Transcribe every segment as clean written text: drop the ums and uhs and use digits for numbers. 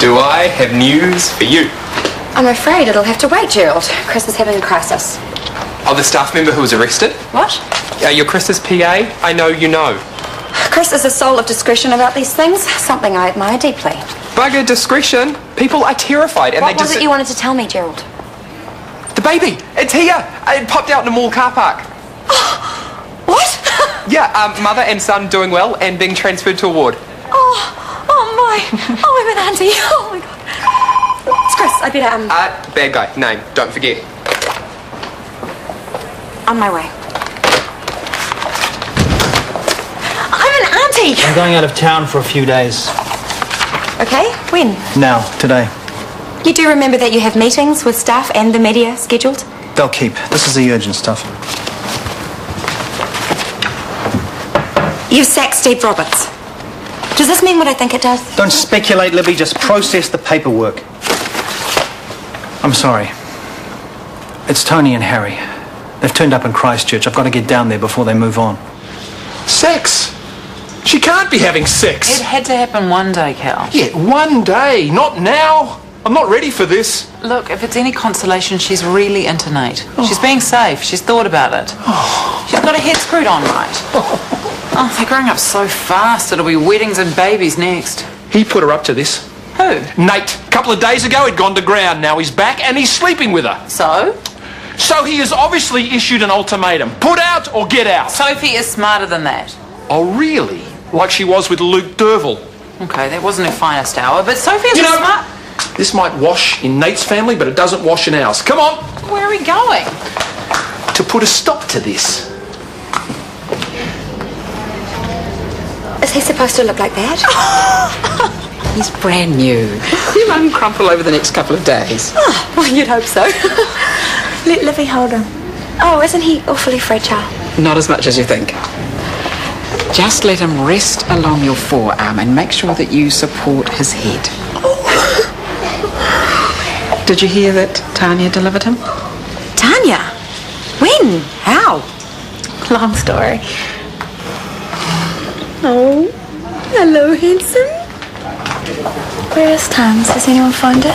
Do I have news for you? I'm afraid it'll have to wait, Gerald. Chris is having a crisis. Oh, the staff member who was arrested? What? You're Chris's PA? I know you know. Chris is a soul of discretion about these things, something I admire deeply. Bugger discretion. People are terrified and What was it you wanted to tell me, Gerald? The baby! It's here! It popped out in a mall car park. What? Yeah, mother and son doing well and being transferred to a ward. Oh my. Oh, I'm an auntie. Oh my God. It's Chris. I better, Bad guy. Name. Don't forget. On my way. I'm an auntie! I'm going out of town for a few days. Okay, when? Now, today. You do remember that you have meetings with staff and the media scheduled? They'll keep. This is the urgent stuff. You've sacked Steve Roberts. Does this mean what I think it does? Don't speculate, Libby. Just process the paperwork. I'm sorry. It's Tony and Harry. They've turned up in Christchurch. I've got to get down there before they move on. Sex? She can't be having sex. It had to happen one day, Cal. Yeah, one day. Not now. I'm not ready for this. Look, if it's any consolation, she's really into Nate. She's being safe. She's thought about it. She's got her head screwed on right. Oh, they're growing up so fast. It'll be weddings and babies next. He put her up to this. Who? Nate. A couple of days ago, he'd gone to ground. Now he's back and he's sleeping with her. So? So he has obviously issued an ultimatum. Put out or get out. Sophie is smarter than that. Oh, really? Like she was with Luke Derville. Okay, that wasn't her finest hour, but Sophie is smart... This might wash in Nate's family, but it doesn't wash in ours. Come on. Where are we going? To put a stop to this. Is he supposed to look like that? He's brand new. He won't crumple over the next couple of days. Oh, well, you'd hope so. Let Livy hold him. Oh, isn't he awfully fragile? Not as much as you think. Just let him rest along your forearm and make sure that you support his head. Did you hear that Tanya delivered him? Tanya? When? How? Long story. Oh, hello, handsome. Where is Tams? Has anyone found her?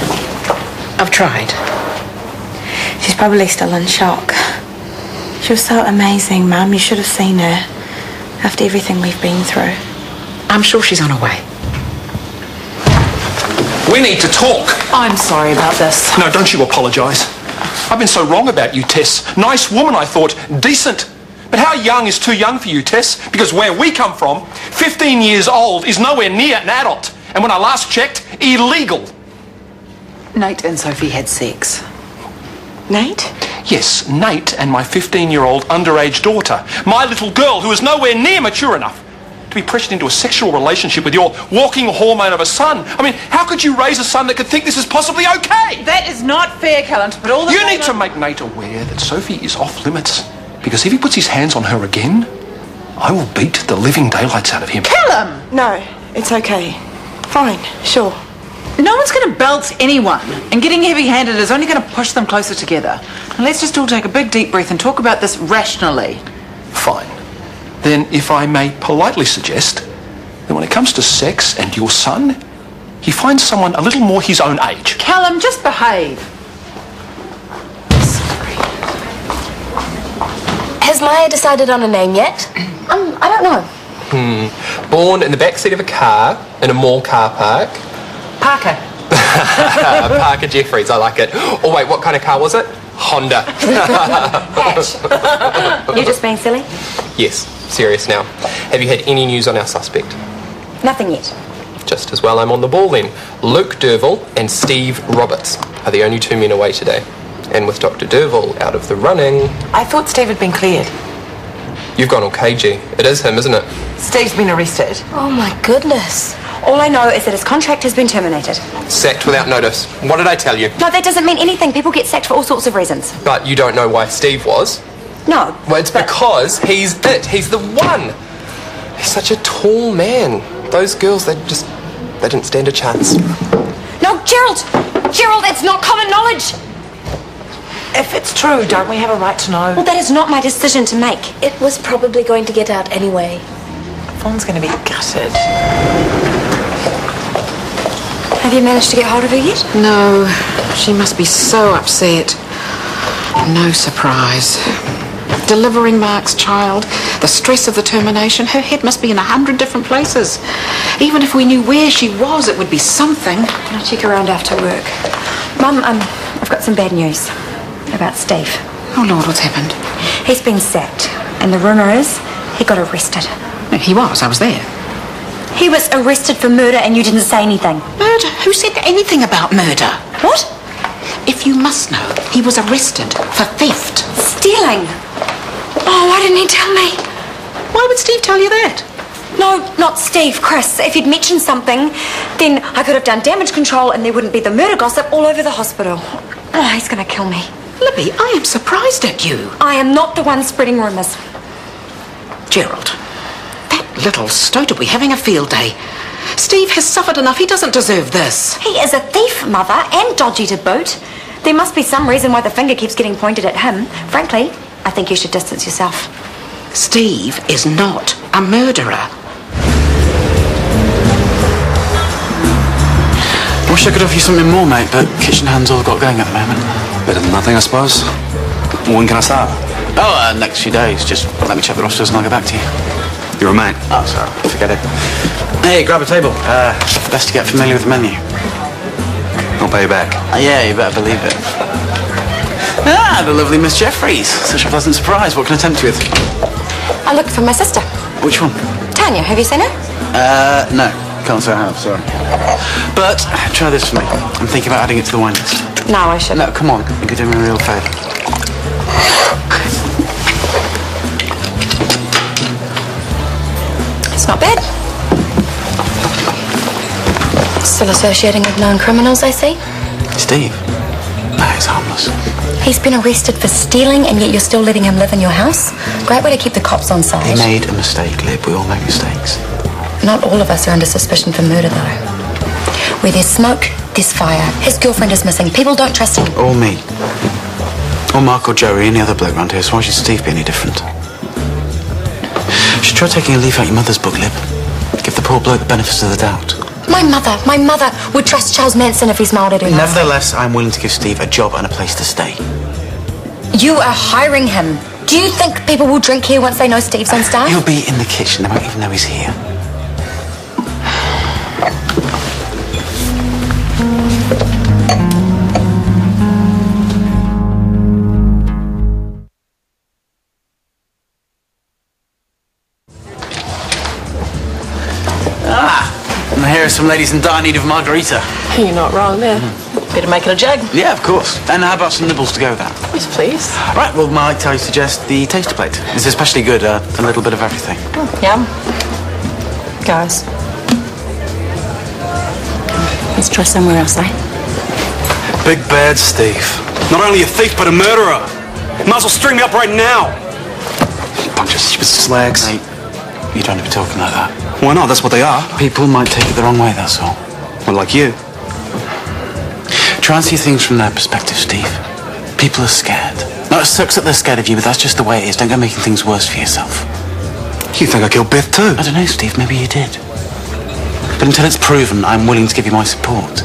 I've tried. She's probably still in shock. She was so amazing, Mum. You should have seen her after everything we've been through. I'm sure she's on her way. We need to talk. I'm sorry about this. No, don't you apologise. I've been so wrong about you, Tess. Nice woman, I thought. Decent. But how young is too young for you, Tess? Because where we come from, 15 years old is nowhere near an adult. And when I last checked, illegal. Nate and Sophie had sex. Nate? Yes, Nate and my 15-year-old underage daughter. My little girl who is nowhere near mature enough to be pressured into a sexual relationship with your walking hormone of a son. I mean, how could you raise a son that could think this is possibly okay? That is not fair, Callan, to put all the... You need to make Nate aware that Sophie is off limits. Because if he puts his hands on her again, I will beat the living daylights out of him. Callum! No, it's okay. Fine, sure. No one's going to belt anyone, and getting heavy-handed is only going to push them closer together. Now let's just all take a big deep breath and talk about this rationally. Fine. Then, if I may politely suggest, that when it comes to sex and your son, he finds someone a little more his own age. Callum, just behave. Sorry. Has Maya decided on a name yet? I don't know. Born in the backseat of a car in a mall car park. Parker. Parker Jeffries, I like it. Oh wait, what kind of car was it? Honda. Hatch. You're just being silly? Yes, serious now. Have you had any news on our suspect? Nothing yet. Just as well I'm on the ball then. Luke Derville and Steve Roberts are the only two men away today. And with Dr. Derville out of the running... I thought Steve had been cleared. You've gone all cagey. It is him, isn't it? Steve's been arrested. Oh my goodness. All I know is that his contract has been terminated. Sacked without notice. What did I tell you? No, that doesn't mean anything. People get sacked for all sorts of reasons. But you don't know why Steve was? No. Well, it's because he's it. He's the one. He's such a tall man. Those girls, they didn't stand a chance. No, Gerald! Gerald, it's not common knowledge! If it's true, don't we have a right to know? Well, that is not my decision to make. It was probably going to get out anyway. Fawn's going to be gutted. Have you managed to get hold of her yet? No, she must be so upset. No surprise. Delivering Mark's child, the stress of the termination, her head must be in 100 different places. Even if we knew where she was, it would be something. I'll check around after work. Mum, I've got some bad news about Steve. Oh, Lord, what's happened? He's been sacked, and the rumour is he got arrested. He was, I was there. He was arrested for murder and you didn't say anything. Murder? Who said anything about murder? What? If you must know, he was arrested for theft. Stealing? Oh, why didn't he tell me? Why would Steve tell you that? No, not Steve, Chris. If he'd mentioned something, then I could have done damage control and there wouldn't be the murder gossip all over the hospital. Oh, he's going to kill me. Libby, I am surprised at you. I am not the one spreading rumours. Gerald, that little stoat will be having a field day. Steve has suffered enough. He doesn't deserve this. He is a thief, Mother, and dodgy to boot. There must be some reason why the finger keeps getting pointed at him. Frankly, I think you should distance yourself. Steve is not a murderer. I wish I could offer you something more, mate, but kitchen hand's all got going at the moment. Better than nothing, I suppose. When can I start? Oh, next few days. Just let me check the rosters and I'll get back to you. You're a mate. Oh, sorry. Forget it. Hey, grab a table. Best to get familiar with the menu. I'll pay you back. Yeah, you better believe it. Ah, the lovely Miss Jeffries. Such a pleasant surprise. What can I tempt you with? I looked for my sister. Which one? Tanya, have you seen her? No. Can't say I have, sorry. But, try this for me. I'm thinking about adding it to the wine list. No, I shouldn't. No, come on. You could do me a real favour. It's not bad. Still associating with known criminals, I see. Steve? No, he's harmless. He's been arrested for stealing and yet you're still letting him live in your house? Great way to keep the cops on side. He made a mistake, Lib. We all make mistakes. Not all of us are under suspicion for murder, though. Where there's smoke, there's fire. His girlfriend is missing. People don't trust him. Or me. Or Mark or Joey, any other bloke around here, so why should Steve be any different? You should try taking a leaf out your mother's book, Lib. Give the poor bloke the benefits of the doubt. My mother would trust Charles Manson if he smiled at her. Nevertheless, I'm willing to give Steve a job and a place to stay. You are hiring him. Do you think people will drink here once they know Steve's on staff? He'll be in the kitchen. They won't even know he's here. And here are some ladies in dire need of margarita. You're not wrong there. Better make it a jug. Yeah, of course. And how about some nibbles to go with that? Yes, please. Right, well, might I suggest the taster plate. It's especially good, a little bit of everything. Yum. Guys. Let's try somewhere else, eh? Big bad Steve. Not only a thief, but a murderer. Might as well string me up right now. Bunch of stupid slags. Mate, you don't have to be talking like that. Why not? That's what they are. People might take it the wrong way, that's all. Well, like you. Try and see things from their perspective, Steve. People are scared. No, it sucks that they're scared of you, but that's just the way it is. Don't go making things worse for yourself. You think I killed Beth too? I don't know, Steve. Maybe you did. But until it's proven, I'm willing to give you my support.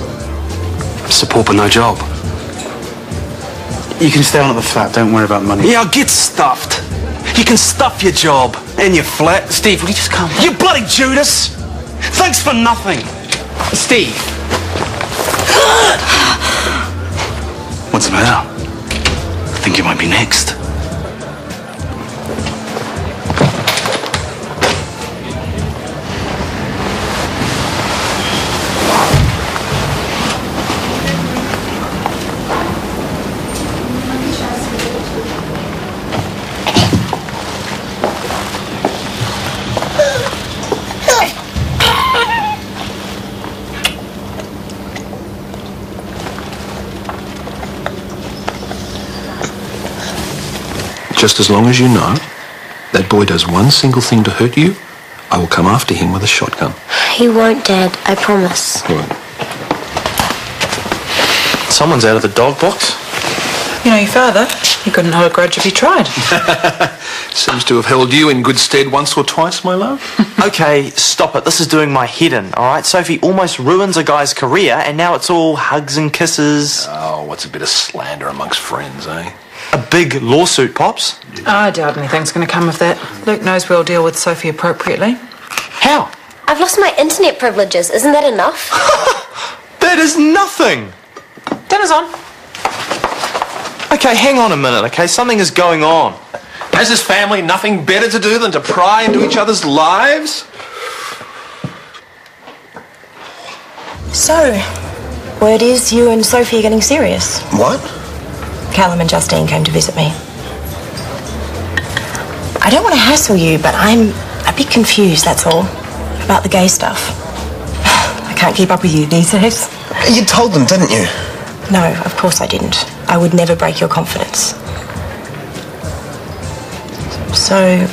Support but no job. You can stay on at the flat. Don't worry about money. Yeah, I'll get stuffed. You can stuff your job and your flat. Steve, will you just calm down? You bloody Judas! Thanks for nothing. Steve! What's the matter? I think you might be next. Just as long as you know that boy does one single thing to hurt you, I will come after him with a shotgun. He won't, Dad. I promise. Right. Someone's out of the dog box. You know your father? He couldn't hold a grudge if he tried. Seems to have held you in good stead once or twice, my love. Okay, stop it. This is doing my head in, all right? Sophie almost ruins a guy's career, and now it's all hugs and kisses. Oh, what's a bit of slander amongst friends, eh? A big lawsuit, Pops. I doubt anything's going to come of that. Luke knows we'll deal with Sophie appropriately. How? I've lost my internet privileges. Isn't that enough? That is nothing. Dinner's on. Okay, hang on a minute, okay? Something is going on. Has this family nothing better to do than to pry into each other's lives? So, word is you and Sophie are getting serious. What? Callum and Justine came to visit me. I don't want to hassle you, but I'm a bit confused, that's all, about the gay stuff. I can't keep up with you these days. You told them, didn't you? No, of course I didn't. I would never break your confidence. So,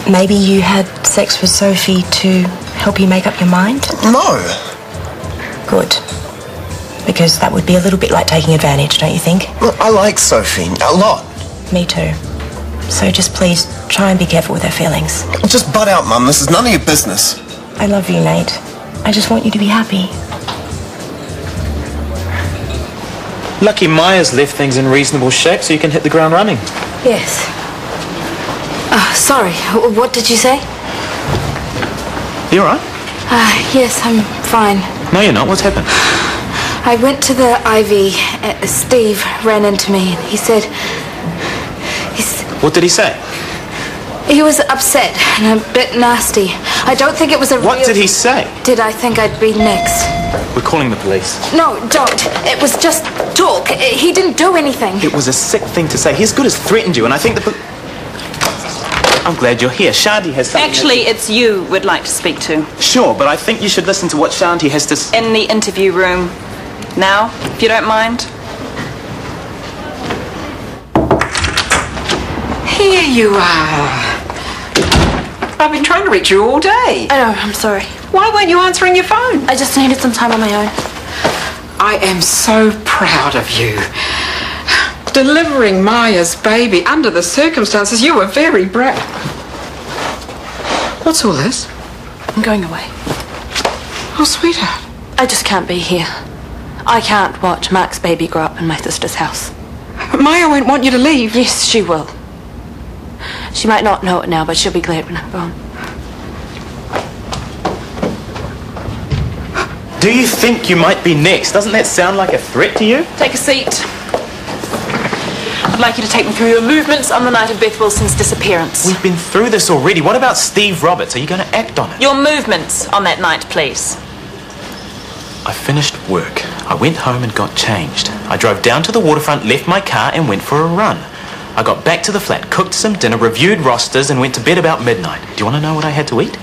maybe you had sex with Sophie to help you make up your mind? No. Good. Because that would be a little bit like taking advantage, don't you think? Look, I like Sophie a lot. Me too. So just please try and be careful with her feelings. Just butt out, Mum. This is none of your business. I love you, Nate. I just want you to be happy. Lucky Maya's left things in reasonable shape so you can hit the ground running. Yes. Sorry, what did you say? You alright? Yes, I'm fine. No, you're not. What's happened? I went to the IV. Steve ran into me and he said... What did he say? He was upset and a bit nasty. I don't think it was a What did he say? Did I think I'd be next? We're calling the police. No, don't. It was just talk. He didn't do anything. It was a sick thing to say. He as good as threatened you, and I think the I'm glad you're here. Shanti has something... Actually, it's you we'd like to speak to. Sure, but I think you should listen to what Shanti has to In the interview room. Now, if you don't mind. Here you are. I've been trying to reach you all day. I know, I'm sorry. Why weren't you answering your phone? I just needed some time on my own. I am so proud of you. Delivering Maya's baby under the circumstances, you were very brave. What's all this? I'm going away. Oh, sweetheart. I just can't be here. I can't watch Mark's baby grow up in my sister's house. But Maya won't want you to leave. Yes, she will. She might not know it now, but she'll be glad when I'm gone. Do you think you might be next? Doesn't that sound like a threat to you? Take a seat. I'd like you to take me through your movements on the night of Beth Wilson's disappearance. We've been through this already. What about Steve Roberts? Are you going to act on it? Your movements on that night, please. I finished work. I went home and got changed. I drove down to the waterfront, left my car and went for a run. I got back to the flat, cooked some dinner, reviewed rosters and went to bed about midnight. Do you want to know what I had to eat?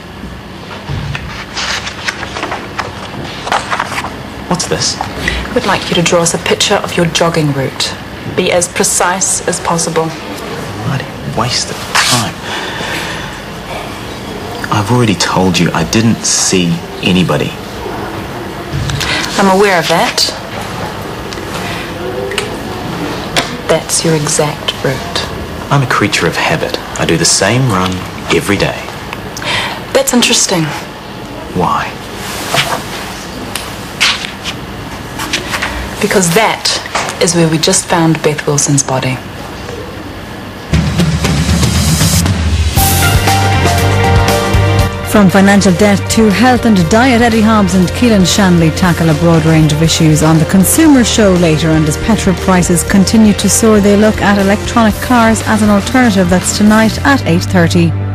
What's this? We'd like you to draw us a picture of your jogging route. Be as precise as possible. Bloody waste of time. I've already told you I didn't see anybody. I'm aware of that. That's your exact route. I'm a creature of habit. I do the same run every day. That's interesting. Why? Because that is where we just found Beth Wilson's body. From financial debt to health and diet, Eddie Hobbs and Keelan Shanley tackle a broad range of issues on the Consumer Show later, and as petrol prices continue to soar, they look at electronic cars as an alternative. That's tonight at 8:30.